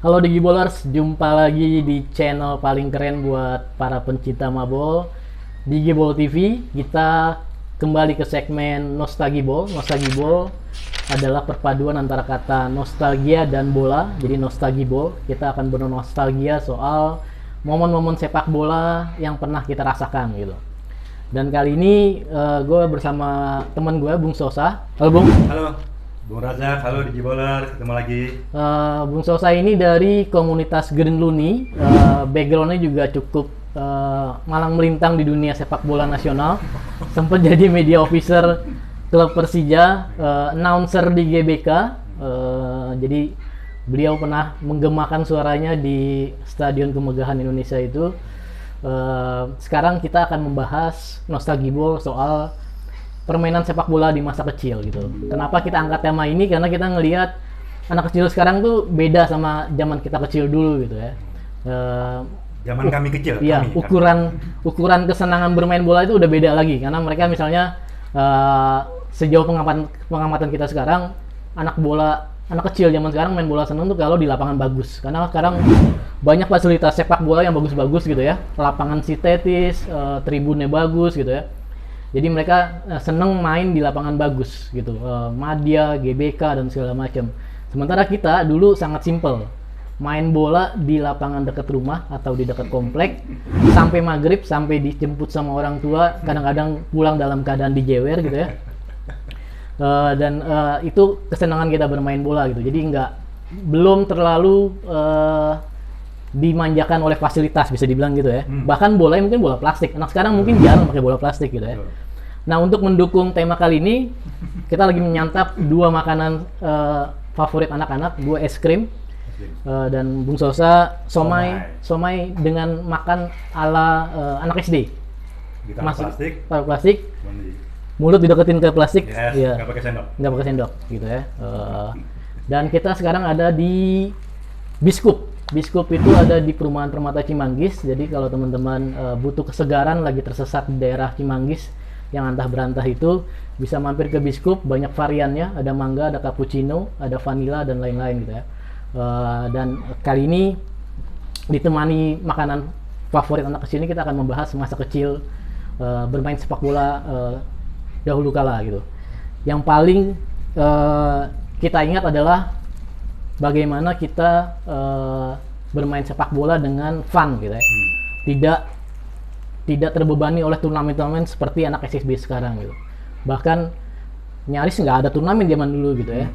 Halo Digibolers, jumpa lagi di channel paling keren buat para pencinta mabol, Digibol TV. Kita kembali ke segmen Nostalgibol. Nostalgibol adalah perpaduan antara kata nostalgia dan bola. Jadi Nostalgibol, kita akan bernostalgia soal momen-momen sepak bola yang pernah kita rasakan gitu. Dan kali ini gue bersama teman gue, Bung Sosa. Halo Bung. Halo, Bung Razak, halo Digibolers, ketemu lagi. Bung Sosa ini dari komunitas Green Luni, backgroundnya juga cukup malang melintang di dunia sepak bola nasional. Sempat jadi media officer klub Persija, announcer di GBK. Jadi beliau pernah menggemakan suaranya di Stadion Kemegahan Indonesia itu. Sekarang kita akan membahas nostalgibol soal permainan sepak bola di masa kecil gitu. Kenapa kita angkat tema ini? Karena kita ngelihat anak kecil sekarang tuh beda sama zaman kita kecil dulu gitu ya. Zaman kami kecil. Iya, ukuran kesenangan bermain bola itu udah beda lagi. Karena mereka misalnya sejauh pengamatan kita sekarang, anak kecil zaman sekarang main bola seneng tuh kalau di lapangan bagus. Karena sekarang banyak fasilitas sepak bola yang bagus-bagus gitu ya. Lapangan sintetis, tribunnya bagus gitu ya. Jadi mereka seneng main di lapangan bagus gitu, Madya, GBK dan segala macam. Sementara kita dulu sangat simpel, main bola di lapangan dekat rumah atau di dekat komplek, sampai maghrib, sampai dijemput sama orang tua, kadang-kadang pulang dalam keadaan dijewer gitu ya. Itu kesenangan kita bermain bola gitu. Jadi belum terlalu dimanjakan oleh fasilitas, bisa dibilang gitu ya. Bahkan bolanya mungkin bola plastik. Anak sekarang mungkin jarang pakai bola plastik gitu ya. Nah, untuk mendukung tema kali ini, kita lagi menyantap dua makanan favorit anak-anak, gue es krim, dan Bung Sosa somai dengan makan ala anak SD. Taruh plastik, mulut dideketin ke plastik, yes, ya, nggak pakai sendok gitu ya. Dan kita sekarang ada di Biskup. Biskup itu ada di Perumahan Permata Cimanggis. Jadi kalau teman-teman butuh kesegaran, lagi tersesat di daerah Cimanggis yang antah berantah itu, bisa mampir ke Biskup. Banyak variannya, ada mangga, ada cappuccino, ada vanilla dan lain-lain gitu ya. Dan kali ini ditemani makanan favorit anak kecil ini, kita akan membahas masa kecil bermain sepak bola dahulu kala gitu. Yang paling kita ingat adalah bagaimana kita bermain sepak bola dengan fun gitu ya. Tidak terbebani oleh turnamen-turnamen seperti anak SSB sekarang gitu. Bahkan nyaris nggak ada turnamen zaman dulu gitu ya.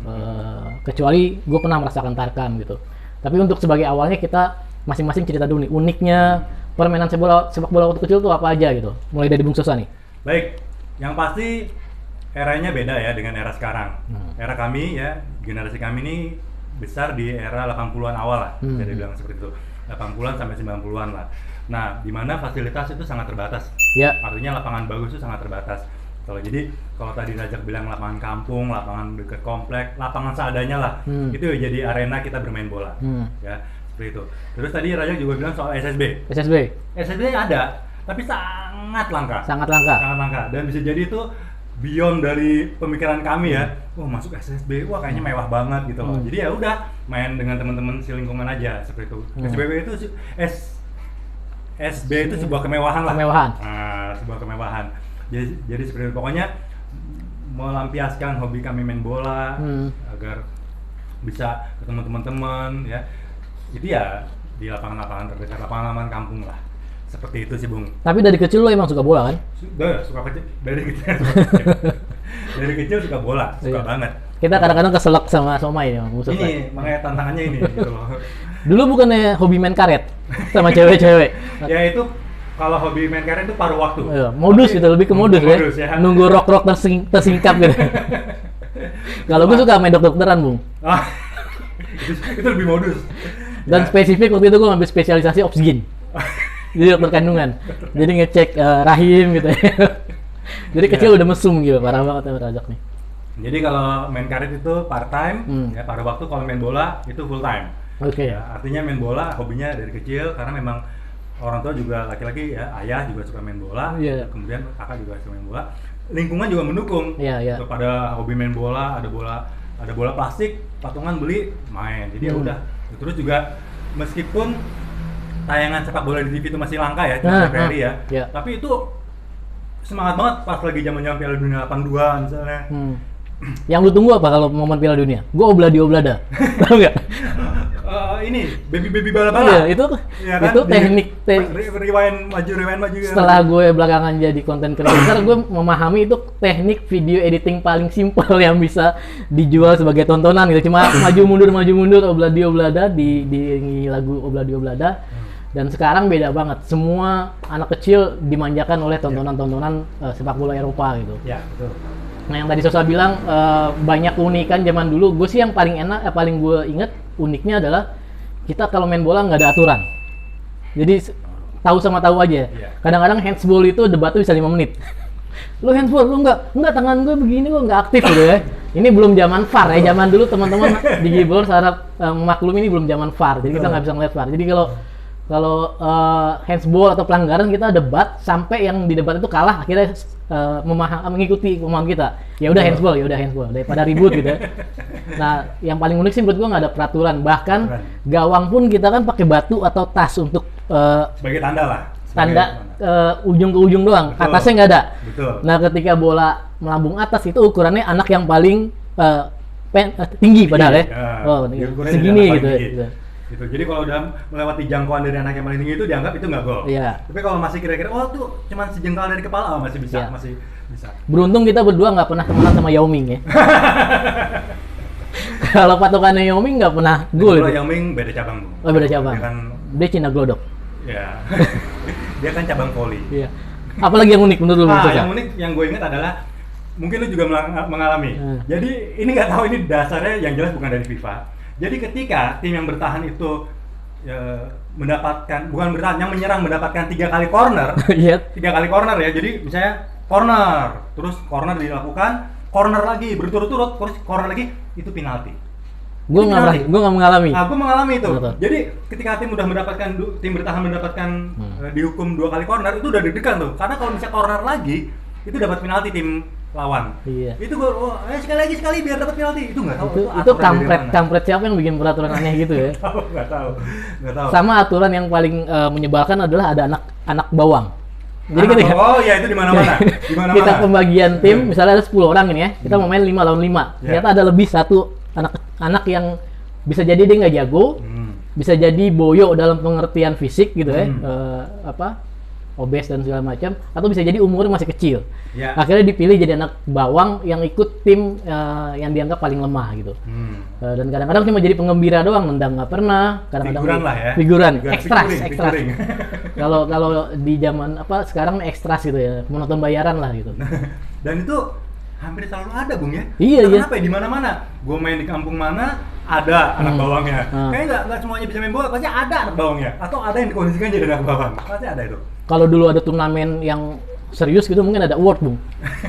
Kecuali gue pernah merasakan Tarkam gitu. Tapi untuk sebagai awalnya, kita masing-masing cerita dulu nih, uniknya permainan sepak bola waktu kecil tuh apa aja gitu. Mulai dari Bung Sosa nih. Baik, yang pasti eranya beda ya dengan era sekarang. Era kami ya, generasi kami ini besar di era 80-an awal lah, bisa dibilang seperti itu. 80-an sampai 90-an lah. Nah, di mana fasilitas itu sangat terbatas. Ya. Artinya lapangan bagus itu sangat terbatas. Kalau tadi Rajak bilang lapangan kampung, lapangan dekat komplek, lapangan seadanya lah. Itu jadi arena kita bermain bola. Ya, seperti itu. Terus tadi Rajak juga bilang soal SSB. SSB ada, tapi sangat langka. Sangat langka. Sangat langka. Dan bisa jadi itu beyond dari pemikiran kami ya. Masuk SSB, wah kayaknya mewah banget gitu loh. Jadi ya udah main dengan teman-teman selingkungan aja seperti itu. SB itu sebuah kemewahan lah. Sebuah kemewahan. Jadi seperti itu. Pokoknya melampiaskan hobi kami main bola agar bisa ketemu teman-teman ya. Itu ya di lapangan-lapangan terdekat, lapangan-lapangan kampung lah. Seperti itu sih, Bung. Tapi dari kecil lo emang suka bola kan? Suka kecil. Dari kecil suka bola, suka banget. Kita kadang-kadang keselak sama somai ya, Bung Sosa. Ini makanya tantangannya ini gitu loh. Dulu bukannya hobi main karet sama cewek-cewek? Ya itu kalau hobi main karet itu paruh waktu. Iya, modus gitu, lebih ke modus ya. Nunggu rock tersingkap gitu. Kalau gue suka main dokter-dokteran, Bung. Itu lebih modus. Dan spesifik waktu itu gue ngambil spesialisasi oksigen. Jadi dokter kandungan. Jadi ngecek rahim gitu ya. Jadi kecil udah mesum gitu, parah banget ya Rajak nih. Jadi kalau main karet itu part time, ya paruh waktu. Kalau main bola itu full time. Oke. Ya, artinya main bola hobinya dari kecil karena memang orang tua juga laki-laki ya, ayah juga suka main bola, kemudian kakak juga suka main bola. Lingkungan juga mendukung. Kepada hobi main bola, ada bola plastik, patungan beli, main. Jadi ya udah Terus juga meskipun tayangan sepak bola di TV itu masih langka ya, cuma setiap hari ya. Iya. Tapi itu semangat banget pas lagi zaman-zaman Piala Dunia 82 misalnya. Yang lu tunggu apa kalau momen Piala Dunia? Gue obladi-oblada. Tahu nggak? Ini baby bala-bala. Iya, itu ya kan? itu teknik rewind maju. Setelah gue belakangan jadi content creator, gue memahami itu teknik video editing paling simpel yang bisa dijual sebagai tontonan gitu. Cuma maju mundur obladi-oblada di lagu obladi-oblada. Dan sekarang beda banget. Semua anak kecil dimanjakan oleh tontonan-tontonan sepak bola Eropa gitu. Ya, betul. Nah, yang tadi Sosa bilang banyak keunikan zaman dulu. Gue sih yang paling enak, paling gue inget uniknya adalah kita kalau main bola nggak ada aturan. Jadi tahu sama tahu aja. Kadang-kadang handsball itu debatnya bisa 5 menit. Lu handsball, lu nggak tangan gue begini kok nggak aktif gitu ya. Ini belum zaman VAR ya. Zaman dulu teman-teman di Gibbons harap memaklumi ini belum zaman VAR. Jadi kita nggak bisa ngeliat VAR. Jadi kalau handsball atau pelanggaran kita debat sampai yang di debat itu kalah akhirnya mengikuti pemahaman kita. Ya udah handsball daripada ribut gitu ya. Nah, yang paling unik sih menurut gua nggak ada peraturan. Bahkan gawang pun kita kan pakai batu atau tas untuk sebagai tanda lah. Tanda ujung ke ujung doang. Betul. Atasnya nggak ada. Betul. Nah, ketika bola melambung atas itu ukurannya anak yang paling tinggi padahal ya. Segini gitu. Gitu. Jadi kalau udah melewati jangkauan dari anak yang paling tinggi itu dianggap itu nggak gol. Iya. Tapi kalau masih kira-kira, tuh cuman sejengkal dari kepala, masih bisa, Iya. masih bisa. Beruntung kita berdua nggak pernah temenan sama Yao Ming ya. Kalau patokannya Yao Ming nggak pernah gol. Kalau Yao Ming beda cabang, Bu. Oh, beda cabang. Dia Cina glodok. Ya. Dia kan cabang voli. Iya. Apalagi yang unik menurut lu? Yang unik yang gue ingat adalah mungkin lu juga mengalami. Jadi ini nggak tahu ini dasarnya yang jelas bukan dari FIFA. Jadi ketika tim yang bertahan itu yang menyerang mendapatkan 3 kali corner, 3 kali corner ya. Jadi misalnya corner, terus corner dilakukan, corner lagi berturut-turut, terus corner lagi, itu penalti. Gue nggak mengalami. Nah, gue mengalami itu. Betul. Jadi ketika tim bertahan mendapatkan dihukum 2 kali corner, itu udah deg-degan tuh. Karena kalau misalnya corner lagi, itu dapat penalti tim lawan. Iya. Itu gue sekali biar dapat penalti. Itu nggak tahu. Itu kampret siapa yang bikin peraturan aneh gitu ya? Nggak tahu. Sama aturan yang paling menyebalkan adalah ada anak bawang. Jadi ketika ya itu di mana-mana. Kita pembagian tim, misalnya ada 10 orang ini ya, kita mau main 5 lawan 5. Ternyata ada lebih satu anak yang bisa jadi dia nggak jago, bisa jadi boyo dalam pengertian fisik gitu ya, obes dan segala macam, atau bisa jadi umurnya masih kecil. Akhirnya dipilih jadi anak bawang yang ikut tim yang dianggap paling lemah gitu. Dan kadang-kadang cuma jadi penggembira doang, nendang nggak pernah. Kadang-kadang figuran lah ya. Figuran, ekstras. Kalau di zaman sekarang ekstras gitu ya, menonton bayaran lah gitu. Dan itu hampir selalu ada, Bung ya. Iya. Kenapa ya? Di mana-mana. Gue main di kampung mana ada anak bawangnya. Kayaknya nggak semuanya bisa main bola, pasti ada anak bawangnya. Atau ada yang dikondisikan jadi anak bawang. Pasti ada itu. Kalau dulu ada turnamen yang serius gitu mungkin ada award, Bung.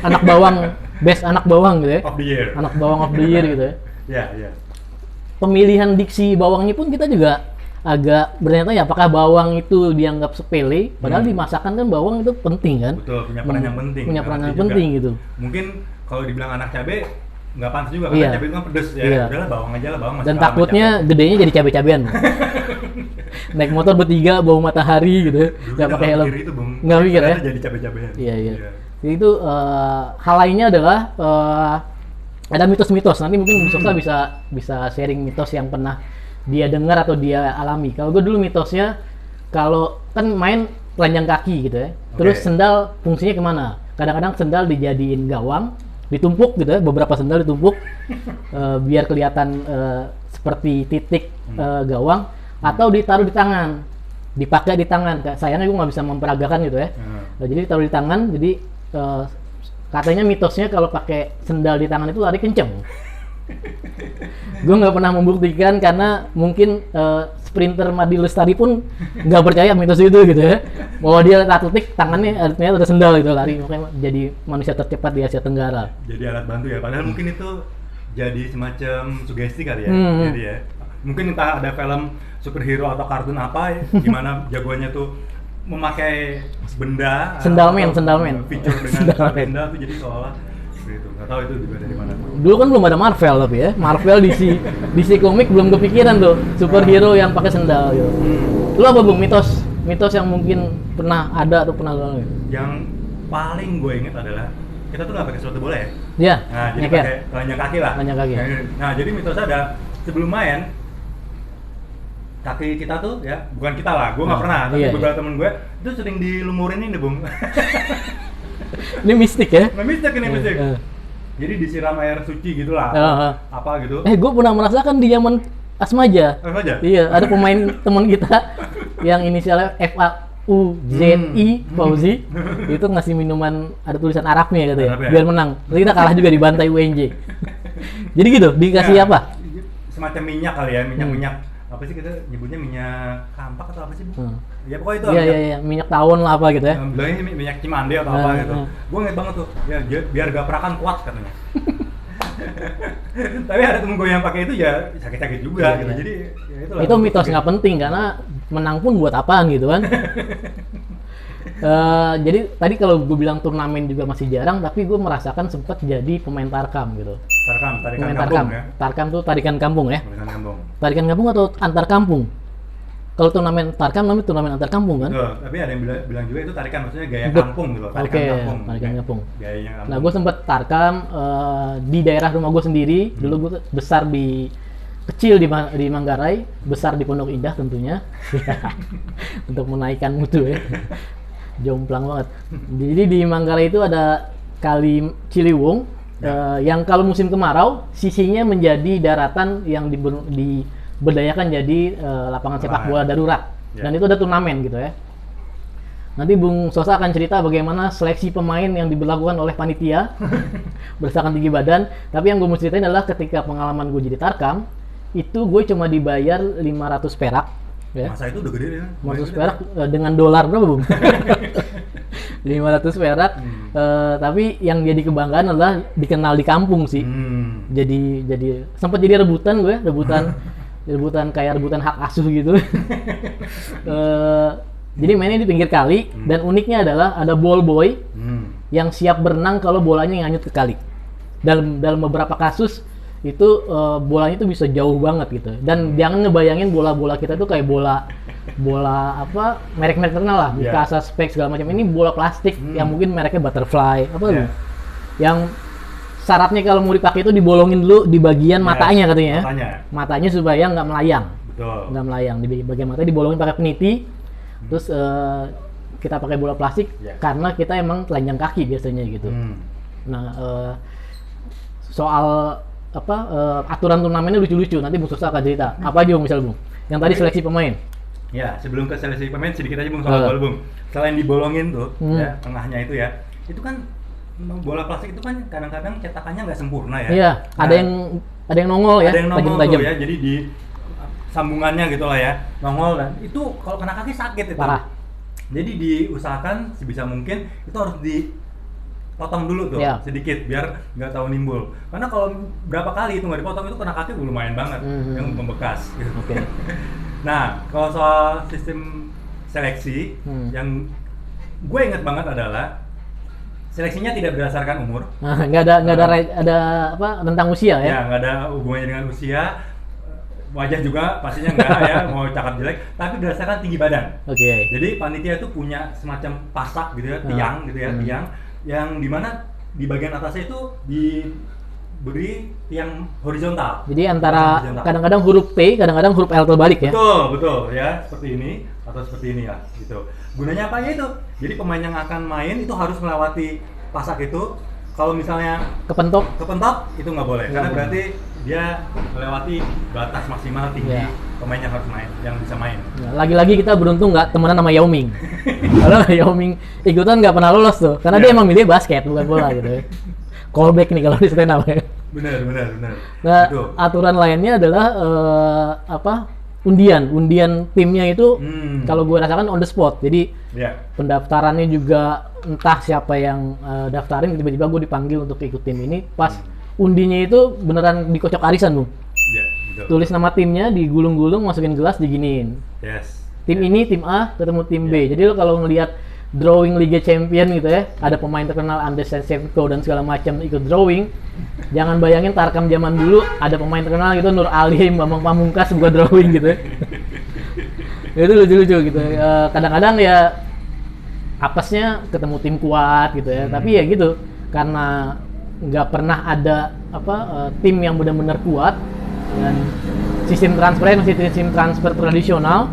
Anak bawang, best anak bawang gitu ya. Of the year. Anak bawang of the year gitu ya. Iya. Pemilihan diksi bawangnya pun kita juga agak bertanya-tanya apakah bawang itu dianggap sepele, padahal di masakan kan bawang itu penting kan? Betul, punya peran yang penting. Punya peran yang penting gitu. Mungkin kalau dibilang anak cabai nggak pantas juga, karena cabai itu kan pedes ya. Udahlah bawang aja lah, bawang masih. Dan takutnya gedenya jadi cabai-cabean. Naik motor bertiga bau matahari gitu, nggak pakai helm. Nggak mikir ya? Jadi cabai-cabean. Iya. Jadi itu hal lainnya adalah ada mitos-mitos. Nanti mungkin Sosa bisa sharing mitos yang pernah dia dengar atau dia alami. Kalau gue dulu mitosnya, kalau kan main telanjang kaki gitu ya, terus sendal fungsinya kemana? Kadang-kadang sendal dijadiin gawang, ditumpuk gitu ya, beberapa sendal ditumpuk biar kelihatan seperti titik gawang, atau ditaruh di tangan, dipakai di tangan. Sayangnya gue nggak bisa memperagakan gitu ya. Jadi ditaruh di tangan, jadi katanya mitosnya kalau pakai sendal di tangan itu lari kenceng. Gue nggak pernah membuktikan karena mungkin sprinter Madi Lestari pun nggak percaya mitos itu gitu ya, bahwa dia atletik tangannya ternyata ada sendal itu lari, makanya jadi manusia tercepat di Asia Tenggara. Jadi alat bantu ya, padahal mungkin itu jadi semacam sugesti kali ya. Jadi ya mungkin entah ada film superhero atau kartun apa ya, gimana jagoannya tuh memakai benda sendalmen feature dengan benda tuh, jadi seolah seperti itu. Nggak tahu itu juga dari mana. Dulu kan belum ada Marvel tapi ya. Marvel DC komik belum kepikiran tuh superhero yang pakai sendal gitu. Lu apa Bung mitos yang mungkin pernah ada atau pernah lu? Yang paling gue inget adalah kita tuh nggak pakai sepatu bola ya. Iya. Nah, jadi pakai telanjang kaki lah. Telanjang kaki. Nah, jadi mitosnya ada sebelum main kaki kita tuh ya, bukan kita lah, gue nggak pernah, tapi beberapa temen gue itu sering dilumurin ini Bung. Ini mistik ya? Mistik ini mistik. Jadi disiram air suci gitulah, apa gitu. Gue pernah merasakan di zaman Asmaja. Iya, ada pemain teman kita yang inisialnya FAUZI, Fauzi, itu ngasih minuman ada tulisan Arabnya gitu ya, biar menang. Terus kita kalah juga dibantai UNJ. Jadi gitu, dikasih apa? Semacam minyak kali ya, minyak apa sih kita nyebutnya, minyak kampak atau apa sih Bu? Ya pokoknya itu iya, minyak tawon lah apa gitu ya. Bilangnya minyak cimande atau apa gitu. Gue inget banget tuh, ya biar gaprakan kuat katanya. Tapi ada temen gue yang pakai itu ya sakit-sakit juga gitu. Jadi ya itulah. Itu mitos nggak penting karena menang pun buat apaan gitu kan. Jadi tadi kalau gue bilang turnamen juga masih jarang, tapi gue merasakan sempat jadi pemain tarkam gitu. Tarikan kampung ya? Tarkam tuh tarikan kampung ya? Tarikan kampung. Tarikan kampung atau antar kampung? Kalau turnamen tarkam namanya turnamen antar kampung kan? Betul, tapi ada yang bilang juga itu tarikan, maksudnya gaya kampung gitu. Oke, tarikan kampung. Gayanya kampung. Nah, gue sempat tarkam di daerah rumah gue sendiri. Dulu gue besar kecil di Manggarai, besar di Pondok Indah tentunya. Untuk menaikkan mutu ya. Jomplang banget. Jadi di Manggarai itu ada Kali Ciliwung yang kalau musim kemarau sisinya menjadi daratan yang diberdayakan jadi lapangan sepak bola darurat. Dan itu ada turnamen gitu ya. Nanti Bung Sosa akan cerita bagaimana seleksi pemain yang diberlakukan oleh panitia berdasarkan tinggi badan. Tapi yang gue mau ceritain adalah ketika pengalaman gue jadi tarkam, itu gue cuma dibayar 500 perak. Ya. Masa itu udah gede ya? 500 perak dengan dolar berapa Bung? 500 perak. Tapi yang jadi kebanggaan adalah dikenal di kampung sih. Jadi sempat jadi rebutan gue, rebutan kayak rebutan hak asuh gitu. Jadi mainnya di pinggir kali dan uniknya adalah ada ball boy yang siap berenang kalau bolanya nganyut ke kali. Dalam beberapa kasus itu bolanya itu bisa jauh banget gitu. Dan jangan ngebayangin bola-bola kita tuh kayak bola apa merek-merek terkenal lah, Mikasa, Specs segala macam. Ini bola plastik yang mungkin mereknya Butterfly apa tuh? Yang syaratnya kalau mau dipakai itu dibolongin dulu di bagian matanya katanya. Matanya supaya nggak melayang. Betul. Nggak melayang, di bagian matanya dibolongin pakai peniti. Terus kita pakai bola plastik karena kita emang telanjang kaki biasanya gitu. Nah, soal aturan turnamennya lucu-lucu, nanti Bung Sosa akan cerita. Apa aja Bung misalnya Bung? Yang tadi seleksi pemain. Ya, sebelum ke seleksi pemain sedikit aja Bung soal bola Bung. Selain dibolongin tuh, ya tengahnya itu ya, itu kan bola plastik itu kan kadang-kadang cetakannya nggak sempurna ya. Iya, nah, ada yang nongol ya, ada yang nongol tajam-tajam ya, jadi di sambungannya gitu lah ya, nongol, dan itu kalau kena kaki sakit itu. Parah. Jadi diusahakan sebisa mungkin itu harus dipotong dulu tuh sedikit biar nggak tahu nimbul. Karena kalau berapa kali itu nggak dipotong itu kena kaki lumayan banget yang membekas. Gitu. Okay. Nah kalau soal sistem seleksi yang gue inget banget adalah seleksinya tidak berdasarkan umur. Nggak ada apa tentang usia ya? Ya nggak ada hubungannya dengan usia. Wajah juga pastinya enggak ya, mau cakep jelek, tapi berdasarkan tinggi badan. Oke. Jadi panitia itu punya semacam pasak gitu ya, tiang gitu ya, tiang yang dimana di bagian atasnya itu diberi tiang horizontal. Jadi antara kadang-kadang huruf T, kadang-kadang huruf L terbalik ya. Betul ya, seperti ini atau seperti ini ya, gitu. Gunanya apa ya itu? Jadi pemain yang akan main itu harus melewati pasak itu. Kalau misalnya kepentok itu nggak boleh, karena berarti dia melewati batas maksimal tinggi pemain yang harus main, yang bisa main. Lagi-lagi kita beruntung nggak temenan sama Yao Ming. Kalau Yao Ming ikutan nggak pernah lolos tuh, karena dia emang milih basket bukan bola gitu ya. Callback nih kalau di stand up ya. Benar. Nah, aturan lainnya adalah undian timnya itu kalau gue rasakan on the spot. Jadi pendaftarannya juga entah siapa yang daftarin, tiba-tiba gue dipanggil untuk ikut tim ini. Pas undinya itu beneran dikocok arisan Bung. Betul. Tulis nama timnya, digulung-gulung, masukin gelas, diginiin. Tim ini tim A ketemu tim B. Jadi lo kalau ngelihat drawing Liga Champion gitu ya, ada pemain terkenal Andriy Shevchenko dan segala macam ikut drawing. Jangan bayangin Tarkam zaman dulu ada pemain terkenal gitu, Nur Alim, Bambang Pamungkas buat drawing gitu ya. Itu lucu-lucu gitu. Kadang-kadang ya apesnya ketemu tim kuat gitu ya, tapi ya gitu, karena nggak pernah ada tim yang benar-benar kuat dan sistem transfernya masih sistem transfer tradisional.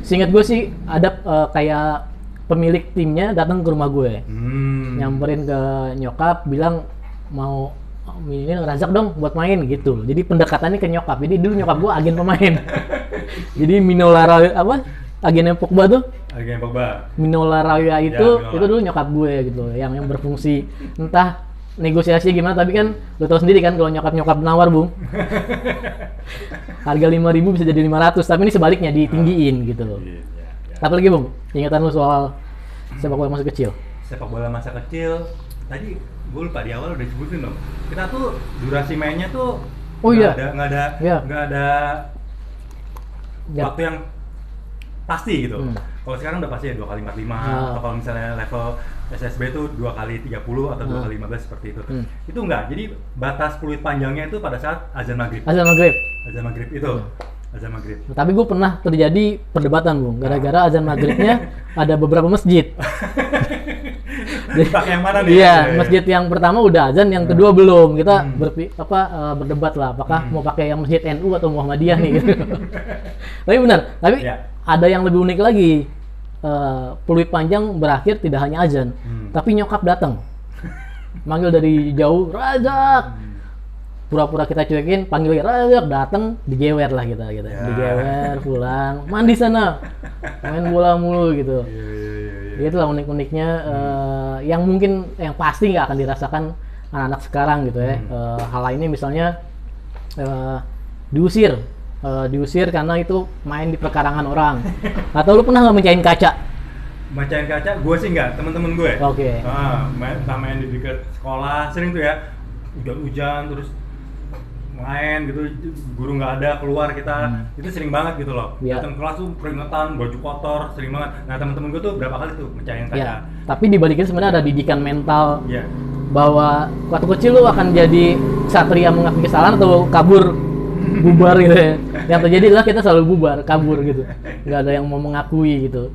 Seingat gue sih ada kayak pemilik timnya datang ke rumah gue, nyamperin ke nyokap, bilang mau ini Razak dong buat main gitu. Jadi pendekatannya ke nyokap. Jadi dulu nyokap gue agen pemain. Jadi Minola agennya Pogba tuh. Agen Pogba. Minola Raya itu dulu nyokap gue gitu, yang berfungsi entah negosiasi gimana, tapi kan lo tau sendiri kan kalau nyokap nawar, Bung. Harga 5.000 bisa jadi 500, tapi ini sebaliknya ditinggiin gitu. Apa lagi, Bung? Ingatan lu soal sepak bola masa kecil? Sepak bola masa kecil, tadi gue lupa di awal udah sebutin dong. Kita tuh durasi mainnya tuh nggak ada waktu yang pasti gitu. Kalau sekarang udah pasti ya 2 kali 45, atau kalau misalnya level SSB itu 2 kali 30 atau 2 kali 15 seperti itu. Itu enggak. Jadi batas peluit panjangnya itu pada saat azan maghrib. Azan maghrib itu. Azan maghrib. Tapi gue pernah terjadi perdebatan, Bung, gara-gara azan maghribnya ada beberapa masjid. Pakai yang mana nih? Iya, masjid yang pertama udah azan, yang kedua belum. Kita berdebat lah, apakah mau pakai yang masjid NU atau Muhammadiyah nih gitu. Tapi benar, ada yang lebih unik lagi. Peluit panjang berakhir tidak hanya azan, tapi nyokap datang. Manggil dari jauh, Razak. Pura-pura kita cuekin, panggil Razak, datang, digewer lah kita gitu. Digewer, pulang, mandi sana. Main bola mulu gitu. Itulah unik-uniknya yang mungkin yang pasti nggak akan dirasakan anak-anak sekarang gitu ya. Hal lainnya misalnya diusir karena itu main di perkarangan orang. Atau lu pernah nggak mecahin kaca? Mecahin kaca, gue sih nggak, temen-temen gue. Oke. Main di dekat sekolah, sering tuh ya, hujan-hujan terus main gitu, guru nggak ada, keluar kita, itu sering banget gitu loh. Datang kelas tuh keringetan, baju kotor, sering banget. Nah temen-temen gue tuh berapa kali tuh mecahin kaca. Tapi dibalikin sebenarnya ada didikan mental bahwa waktu kecil lu akan jadi satria mengakui kesalahan atau kabur, bubar gitu ya. Yang terjadi adalah kita selalu bubar, kabur gitu, nggak ada yang mau mengakui gitu.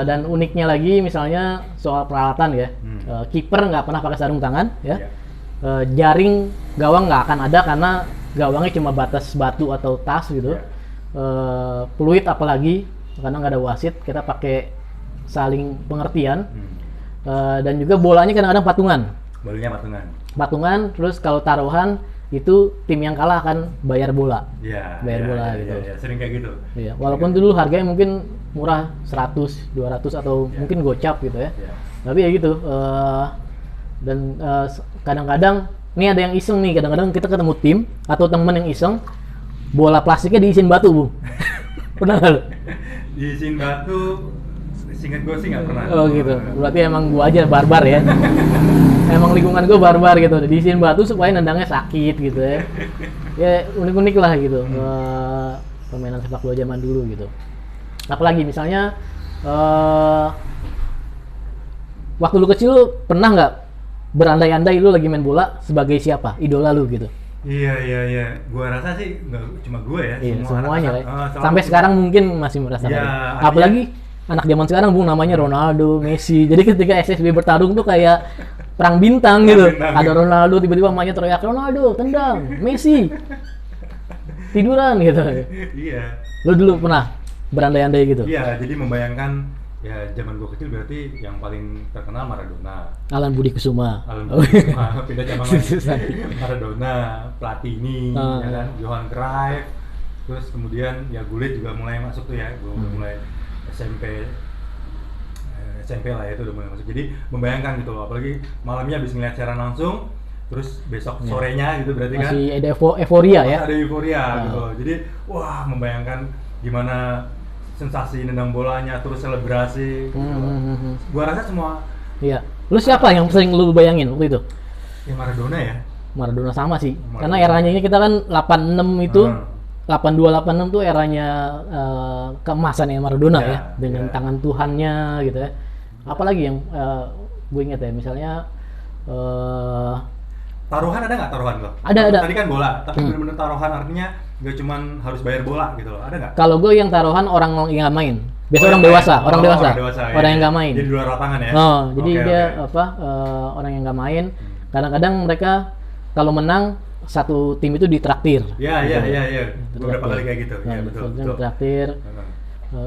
Dan uniknya lagi misalnya soal peralatan ya, kiper nggak pernah pakai sarung tangan ya. Jaring gawang nggak akan ada karena gawangnya cuma batas batu atau tas gitu. Peluit apalagi karena nggak ada wasit, kita pakai saling pengertian. Dan juga bolanya kadang-kadang patungan. Bolanya patungan. Terus kalau taruhan itu tim yang kalah akan bayar bola. Bayar bola gitu. Sering kayak gitu. Walaupun dulu harganya mungkin murah 100, 200 atau mungkin gocap gitu ya. Tapi ya gitu. Dan kadang-kadang nih ada yang iseng nih, kadang-kadang kita ketemu tim atau temen yang iseng, bola plastiknya diisiin batu, Bung. Pernah nggak lo? Diisiin batu, seingat gue sih nggak pernah. Oh gitu, berarti emang gue aja barbar ya. Emang lingkungan gue barbar gitu, diisiin batu supaya nendangnya sakit gitu ya. Ya unik-unik lah gitu, permainan sepak bola zaman dulu gitu. Apalagi misalnya waktu lu kecil pernah nggak berandai-andai lu lagi main bola sebagai siapa? Idola lu gitu. Iya. Gua rasa sih nggak cuma gue ya, semuanya lah. Sampai sekarang mungkin masih merasakan. Apalagi anak zaman sekarang, Bung, namanya Ronaldo, Messi. Jadi ketika SSB bertarung tuh kayak perang bintang gitu. Ada Ronaldo, tiba-tiba emaknya teriak, "Ronaldo, tendang, Messi." Tiduran gitu. Iya. Lu dulu pernah berandai-andai gitu? Iya, jadi membayangkan ya zaman gue kecil berarti yang paling terkenal Maradona, Alan Budi Kusuma, pindah cabang lagi, Maradona, Platini, ya kan, Johan Cruyff, terus kemudian ya Gullit juga mulai masuk tuh ya, mulai SMP lah ya, itu udah mulai masuk. Jadi membayangkan gitu loh, apalagi malamnya habis ngeliat siaran langsung, terus besok sorenya gitu berarti kan masih ada euforia ya? Ada euforia gitu. Jadi wah, membayangkan gimana sensasi nendang bolanya, terus selebrasi. Gua rasa semua. Iya. Lu siapa yang sering lu bayangin waktu itu? Ya Maradona ya. Maradona sama sih. Karena eranya ini kita kan 86 itu 82-86 tuh eranya keemasan ya Maradona ya, dengan ya. tangan Tuhannya gitu ya. Apalagi yang gue inget ya, misalnya Taruhan ada nggak taruhan lo? Ada. Tadi kan bola, tapi bener-bener taruhan artinya nggak cuman harus bayar bola gitu loh, ada nggak? kalau gue yang taruhan orang yang nggak main. Biasa Oh, orang yang dewasa, main. orang Oh, dewasa, ya, orang yang ya. nggak main. Jadi di luar lapangan ya? Oh, jadi Oke, dia oke. orang yang nggak main. Kadang-kadang mereka kalau menang satu tim itu ditraktir. Iya. Beberapa Ditraktir. kali kayak gitu. Iya, betul. Ditraktir.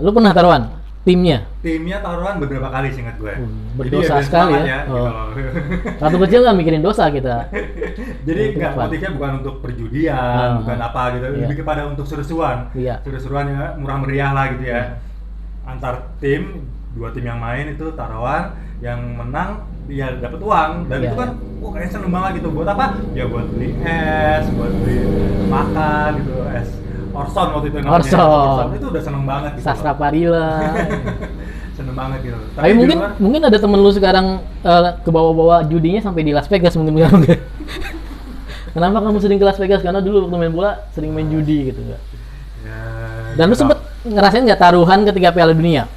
Lu pernah taruhan timnya? Timnya taruhan beberapa kali seingat gue. Berdosa biar sekali semangat ya. gitu Oh. loh. Waktu kecil nggak mikirin dosa kita. Jadi Itu nggak fun. motifnya bukan untuk perjudian, bukan apa gitu, Iya. lebih kepada untuk seru-seruan. Iya. Seru-seruan yang murah meriah lah gitu ya. Antar tim, 2 tim yang main itu taruhan, yang menang dia dapat uang dan Iya, itu kan wah kayaknya seneng banget gitu. Buat apa? Ya buat beli es, buat beli makan gitu, es Orson waktu itu namanya. Orson. Itu udah seneng banget gitu. Sastra loh. Parila. Seneng banget gitu. Tapi di mungkin luar- mungkin ada temen lu sekarang ke bawah-bawah judinya sampai di Las Vegas mungkin sekarang. Kenapa kamu sering ke Las Vegas? Karena dulu waktu main bola sering main judi gitu. Ya, Dan lu gitu. sempet ngerasain nggak taruhan ketika Piala Dunia?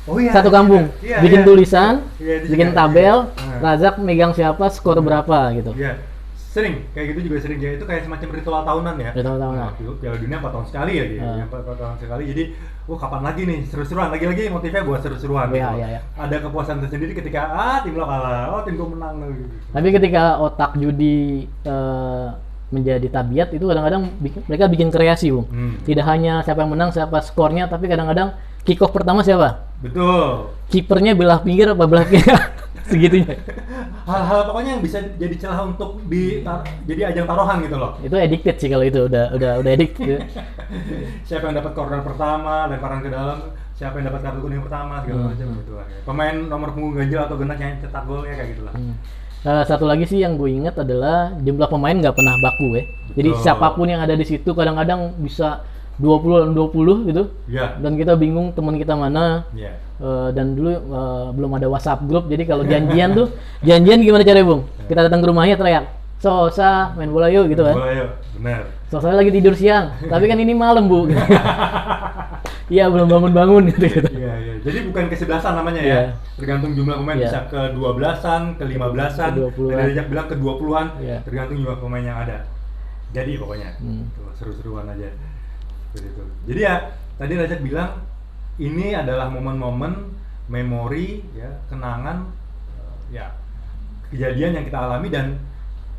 Oh iya, Satu kampung, iya, bikin iya. tulisan, Iya, itu bikin juga. tabel, Iya. Razak megang siapa, skor berapa gitu. Iya, sering kayak gitu juga sering ya. Itu kayak semacam ritual tahunan ya. Ritual tahunan. Nah, Piala Dunia 4 tahun sekali ya dia. 4 tahun sekali. Jadi, kapan lagi nih seru-seruan? Lagi-lagi motifnya buat seru-seruan. Iya, gitu. iya. Ada kepuasan tersendiri ketika tim lo kalah, tim gue menang gitu. Tapi ketika otak judi menjadi tabiat itu kadang-kadang mereka bikin kreasi, Bung. Tidak hanya siapa yang menang, siapa skornya, tapi kadang-kadang kick off pertama siapa? Betul. Kipernya belah pinggir apa belah kiri? Segitunya. Hal-hal pokoknya yang bisa jadi celah untuk jadi ajang taruhan gitu loh. Itu addicted sih kalau itu udah addicted. Siapa yang dapat corner pertama, lemparan ke dalam, siapa yang dapat kartu kuning pertama segala macam gitu lah. Pemain nomor punggung ganjil atau genap yang cetak gol ya kayak gitulah. Satu lagi sih yang gue ingat adalah jumlah pemain nggak pernah baku ya. Jadi Betul. siapapun yang ada di situ kadang-kadang bisa 20 dan 20 gitu. Iya. Dan kita bingung teman kita mana. Iya. Dan dulu belum ada WhatsApp grup, jadi kalau janjian janjian gimana caranya, Bung? Kita datang ke rumahnya teriak, Sosa main bola yuk gitu kan. Bola yuk, benar. Sosa lagi tidur siang, tapi kan ini malam, Bu. Iya, belum bangun-bangun gitu. Iya. Jadi bukan kesebelasan namanya ya. Iya. Tergantung jumlah pemain, Iya. bisa ke 12-an, ke 15-an, Ke 20-an. dan Rajak bilang ke 20-an, Iya. tergantung jumlah pemain yang ada. Jadi pokoknya tuh, seru-seruan aja. Seperti itu. Jadi ya, tadi Rajak bilang ini adalah momen-momen memori ya, kenangan ya kejadian yang kita alami dan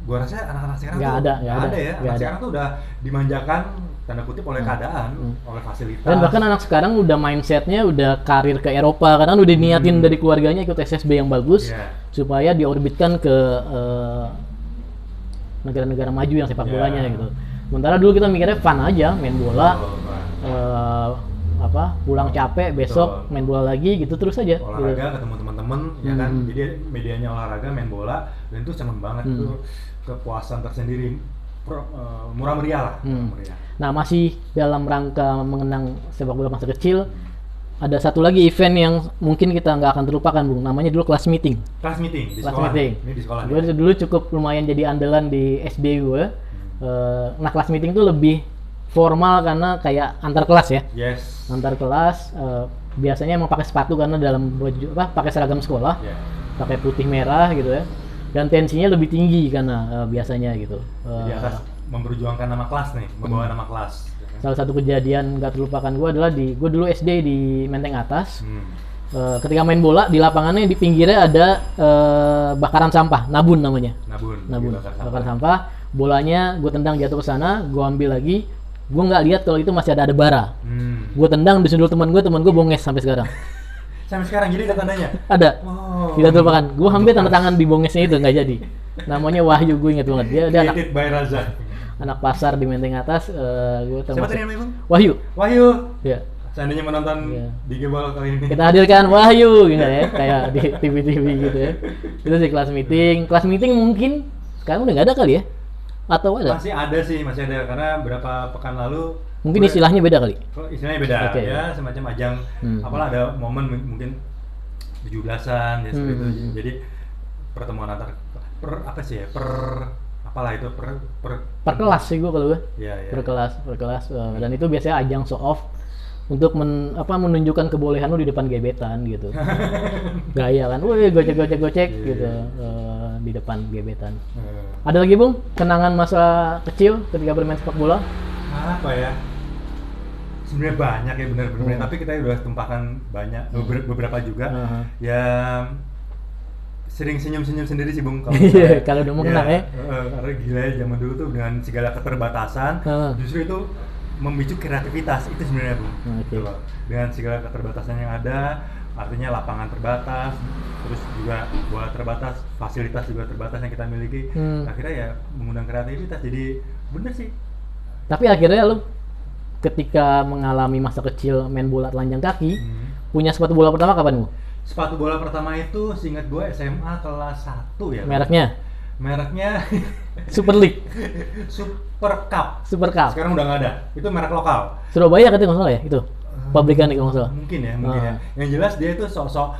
gua rasa anak-anak sekarang Nggak tuh ada nggak ada ya. nggak Anak ada. sekarang tuh udah dimanjakan tanda kutip oleh keadaan, oleh fasilitas. Dan bahkan anak sekarang udah mindsetnya udah karir ke Eropa, karena udah niatin dari keluarganya ikut SSB yang bagus Iya. supaya diorbitkan ke negara-negara maju yang sepak Iya. bolanya gitu. Sementara dulu kita mikirnya fun aja, main bola, pulang capek, besok Betul. main bola lagi gitu terus aja. Olahraga Gitu. ketemu teman-teman ya kan, jadi medianya olahraga main bola dan itu seneng banget itu kepuasan tersendiri, murah meriah lah, murah meriah. Nah, masih dalam rangka mengenang sepak bola masa kecil, ada satu lagi event yang mungkin kita nggak akan terlupakan, Bung. Namanya dulu kelas meeting. Kelas meeting di Kelas sekolah. meeting. Ini di sekolah. Gue Ya? dulu cukup lumayan jadi andalan di SD gue. Nah, kelas meeting tuh lebih formal karena kayak antar kelas ya. Yes. Antar kelas biasanya emang pakai sepatu karena dalam baju pakai seragam sekolah, Ya. pakai putih merah gitu ya. Dan tensinya lebih tinggi karena biasanya gitu. Di atas memperjuangkan nama kelas nih, membawa nama kelas. Ya kan? Salah satu kejadian nggak terlupakan gue adalah gue dulu SD di Menteng Atas. Ketika main bola di lapangannya di pinggirnya ada bakaran sampah, nabun namanya. Nabun. Bakar sampah. Bolanya gue tendang jatuh ke sana, gue ambil lagi. Gue nggak lihat kalau itu masih ada bara. Gue tendang di sundul teman gue bonges sampai sekarang. Sampai sekarang jadi ada tandanya. Ada. Oh. Tidak terlupakan. Gue hampir tanda tangan di bongesnya itu nggak jadi. Namanya Wahyu, gue inget banget. Dia anak Created by Raza. pasar di Menteng Atas. Gue Siapa tadi namanya, Bang? Wahyu. Wahyu. Ya. Seandainya menonton Iya. di Gebal kali ini. Kita hadirkan Wahyu gitu ya, kayak di TV-TV gitu ya. Itu sih kelas meeting. Kelas meeting mungkin sekarang udah nggak ada kali ya? Atau ada? Masih ada karena berapa pekan lalu Mungkin istilahnya beda kali. istilahnya beda Oke. ya, semacam ajang apalah, ada momen mungkin 17-an ya seperti itu. Jadi pertemuan antar per apalah itu per kelas sih gua kalau gue. Iya. Per kelas dan itu biasanya ajang show off untuk menunjukkan kebolehan lu di depan gebetan gitu. Gaya kan, wih gocek gitu di depan gebetan. Ada lagi Bung, kenangan masa kecil ketika bermain sepak bola? Apa ya? Sebenarnya banyak ya benar-benar, tapi kita udah tumpahkan banyak, beberapa juga. Ya sering senyum-senyum sendiri sih Bung kalau udah mau kenang ya. Karena gila ya zaman dulu tuh dengan segala keterbatasan, justru itu memicu kreativitas itu sebenarnya Bung. Okay. Dengan segala keterbatasan yang ada, artinya lapangan terbatas, terus juga bola terbatas, fasilitas juga terbatas yang kita miliki. Akhirnya ya mengundang kreativitas, jadi bener sih. Tapi akhirnya lu ketika mengalami masa kecil main bola telanjang kaki, punya sepatu bola pertama kapan Bu? Sepatu bola pertama itu seingat gue SMA kelas 1 ya. Mereknya Super League. Super Cup. Sekarang udah nggak ada. Itu merek lokal. Surabaya katanya nggak salah ya itu. Pabrikan kalau nggak salah. Mungkin ya. Yang jelas dia itu sok-sok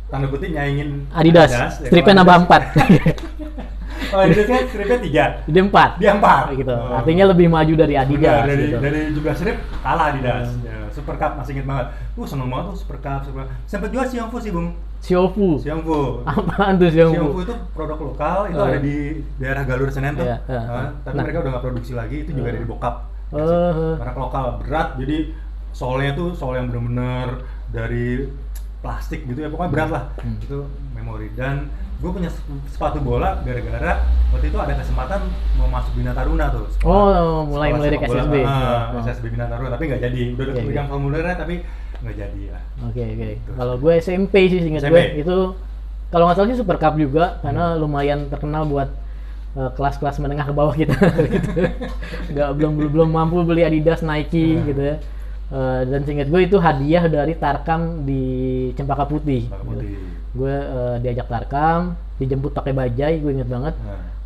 tanda kutip nyaingin Adidas. Stripnya nambah 4. Oh, Adidas kan stripnya 3. Dia 4. Gitu. Artinya lebih maju dari Adidas. Dari jumlah strip kalah Adidas. Super Cup masih inget banget. Seneng banget tuh Super Cup. Sempet juga Xiongfu sih Bung. Xiongfu. Apaan tuh Xiongfu? Xiongfu itu produk lokal, itu ada di daerah Galur Senen tuh. Tapi mereka udah nggak produksi lagi, itu juga dari bokap. Merek lokal, berat, jadi solnya tuh sol yang bener-bener dari plastik gitu ya, pokoknya berat lah. Itu memori. Dan gue punya sepatu bola gara-gara waktu itu ada kesempatan mau masuk Bina Taruna tuh. Mulai melirik SSB. SSB Bina Taruna, tapi nggak jadi. Udah pegang formulirnya tapi nggak jadi lah. Oke. Kalau gue SMP sih ingat gue itu kalau nggak salah sih Super Cup juga karena lumayan terkenal buat kelas-kelas menengah ke bawah kita gitu. belum mampu beli Adidas, Nike gitu ya. Dan seingat gue itu hadiah dari Tarkam di Cempaka Putih. Gitu. Gue diajak Tarkam, dijemput pakai bajai, gue inget banget.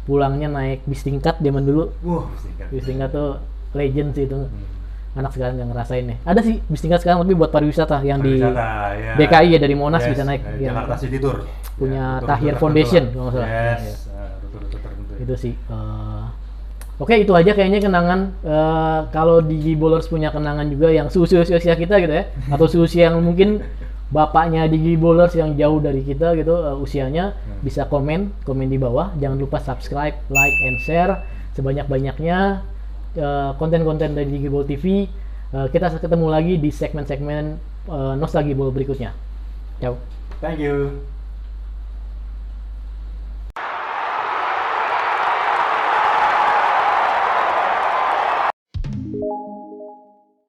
Pulangnya naik bis tingkat zaman dulu. Bis tingkat tuh legend sih itu. Anak sekarang nggak ngerasain nih. Ada sih bis tingkat sekarang tapi buat pariwisata yang di DKI ya, dari Monas bisa naik. Jakarta City Tour. Punya Tahir Foundation kalau nggak salah. Itu sih. Oke, itu aja kayaknya kenangan. Kalau di Giballers punya kenangan juga yang seusia kita gitu ya, atau seusia yang mungkin bapaknya di Giballers yang jauh dari kita gitu usianya, bisa komen di bawah. Jangan lupa subscribe, like, and share sebanyak-banyaknya konten-konten dari Giball TV. Kita ketemu lagi di segmen-segmen Nostalgia Ball berikutnya. Ciao. Thank you.